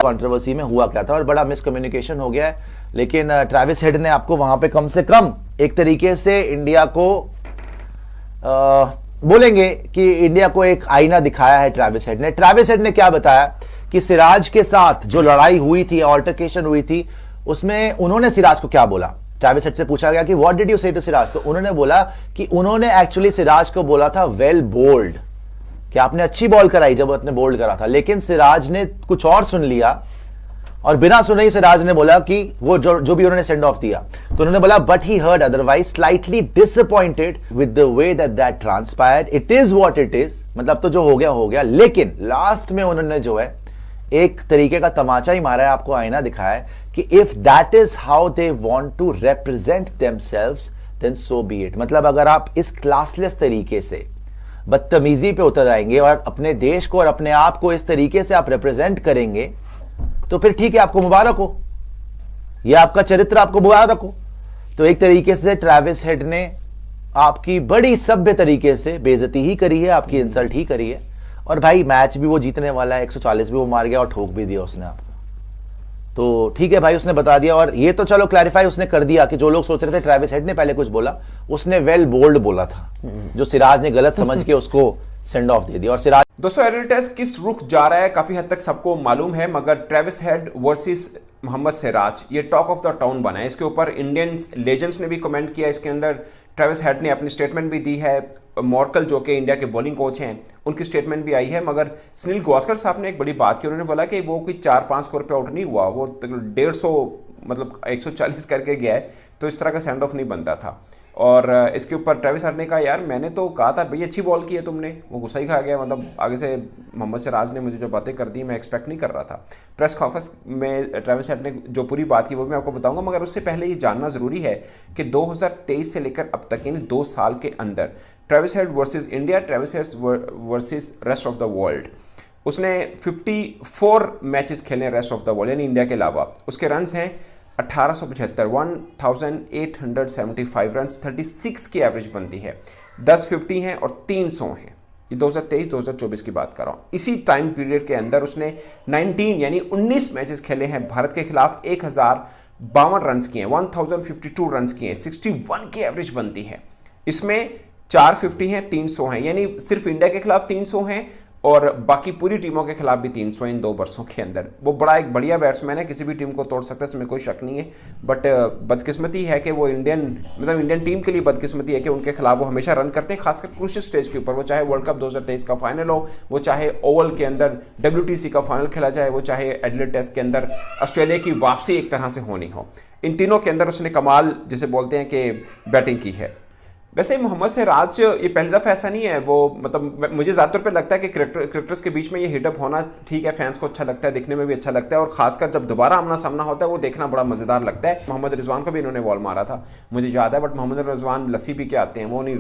Controversy में हुआ क्या था और बड़ा मिसकम्युनिकेशन हो गया है। लेकिन ट्रैविस हेड ने आपको वहां पे कम से कम एक तरीके से इंडिया को बोलेंगे कि इंडिया को एक आईना दिखाया है ट्रैविस हेड ने। ट्रैविस हेड ने क्या बताया कि सिराज के साथ जो लड़ाई हुई थी, ऑल्टरकेशन हुई थी, उसमें उन्होंने सिराज को क्या बोला। ट्रैविस हेड से पूछा गया कि व्हाट डिड यू से टू सिराज, तो उन्होंने बोला कि उन्होंने एक्चुअली सिराज को बोला था वेल बोल्ड, कि आपने अच्छी बॉल कराई जब आपने बोल्ड करा था। लेकिन सिराज ने कुछ और सुन लिया और बिना सुने ही सिराज ने बोला कि वो जो भी उन्होंने सेंड ऑफ दिया, तो उन्होंने बोला but he heard otherwise slightly disappointed with the way that transpired, it is what it is, मतलब तो जो हो गया हो गया। लेकिन लास्ट में उन्होंने जो है एक तरीके का तमाचा ही मारा है, आपको आईना दिखाया है कि if that is how they want to represent themselves then so be it. मतलब अगर आप इस क्लासलेस तरीके से बदतमीजी पे उतर आएंगे और अपने देश को और अपने आप को इस तरीके से आप रिप्रेजेंट करेंगे तो फिर ठीक है, आपको मुबारक हो, यह आपका चरित्र आपको मुबारक हो। तो एक तरीके से ट्रैविस हेड ने आपकी बड़ी सभ्य तरीके से बेइज्जती ही करी है, आपकी इंसल्ट ही करी है। और भाई मैच भी वो जीतने वाला है, 140 भी वो मार गया और ठोक भी दिया उसने आपको। तो ठीक है भाई, उसने बता दिया। और ये तो चलो क्लैरिफाई उसने कर दिया कि जो लोग सोच रहे थे ट्रैविस हेड ने पहले कुछ बोला, उसने वेल बोल्ड बोला था, जो सिराज ने गलत समझ के उसको सेंड ऑफ दे दिया। और सिराज दोस्तों एरियल टेस्ट किस रुख जा रहा है काफी हद तक सबको मालूम है, मगर Travis Head versus Mohammed Siraj ये टॉक ऑफ द टाउन बना है। इसके ऊपर इंडियन लेजेंड्स ने भी कमेंट किया, इसके अंदर ट्रैविस हेड ने अपनी स्टेटमेंट भी दी है। मॉर्कल जो कि इंडिया के बॉलिंग कोच हैं, उनकी स्टेटमेंट भी आई है। मगर सुनील गावस्कर साहब ने एक बड़ी बात की, उन्होंने बोला कि वो कोई 4-5 स्कोर पे आउट नहीं हुआ, वो 150 मतलब 140 करके गया है, तो इस तरह का सेंड ऑफ नहीं बनता था। और इसके ऊपर ट्रैविस हेड ने कहा यार मैंने तो कहा था भाई अच्छी बॉल की है तुमने, वो गुस्सा ही खा गया। मतलब आगे से मोहम्मद सिराज ने मुझे जो बातें कर दी मैं एक्सपेक्ट नहीं कर रहा था। प्रेस कॉन्फ्रेंस में ट्रैविस हेड ने जो पूरी बात की वो मैं आपको बताऊंगा, मगर उससे पहले ये जानना ज़रूरी है कि 2023 से लेकर अब तक यानी 2 साल के अंदर Travis Head versus India, Travis Head versus rest of the world, उसने 54 मैचेस खेले रेस्ट ऑफ द वर्ल्ड यानी इंडिया के अलावा। उसके रन्स हैं 1875, 1875 रन, 36 की एवरेज बनती है, 10 50 हैं और 300 हैं। ये 2023-2024 की बात कर रहा हूँ। इसी टाइम पीरियड के अंदर उसने 19 यानी 19 मैचेस खेले हैं भारत के खिलाफ, 1052 रन किए हैं, 1052 रन किए हैं, 61 की एवरेज बनती है। इसमें 450 हैं, 300 हैं, यानी सिर्फ इंडिया के खिलाफ 300 हैं और बाकी पूरी टीमों के खिलाफ भी 300 इन 2 वर्षों के अंदर। वो बड़ा एक बढ़िया बैट्समैन है, किसी भी टीम को तोड़ सकता है, इसमें कोई शक नहीं है। बट बदकिस्मती है कि वो इंडियन टीम के लिए बदकिस्मती है कि उनके खिलाफ वो हमेशा रन करते हैं, खासकर क्रूशियल स्टेज के ऊपर। वो चाहे वर्ल्ड कप 2023 का फाइनल हो, वो चाहे ओवल के अंदर WTC का फाइनल खेला जाए, वो चाहे एडिलेड टेस्ट के अंदर ऑस्ट्रेलिया की वापसी एक तरह से होनी हो, इन तीनों के अंदर उसने कमाल जिसे बोलते हैं कि बैटिंग की है। वैसे मोहम्मद सिराज ये पहली दफ़ा ऐसा नहीं है, वो मतलब मुझे ज़्यादातर पे लगता है कि क्रिकेटर्स के बीच में ये हिटअप होना ठीक है, फैंस को अच्छा लगता है, दिखने में भी अच्छा लगता है, और खासकर जब दोबारा आमना सामना होता है वो देखना बड़ा मज़ेदार लगता है। मोहम्मद रिजवान को भी इन्होंने बॉल मारा था मुझे याद है, बट मोहम्मद रिजवान लस्सी पी के आते हैं, वो नहीं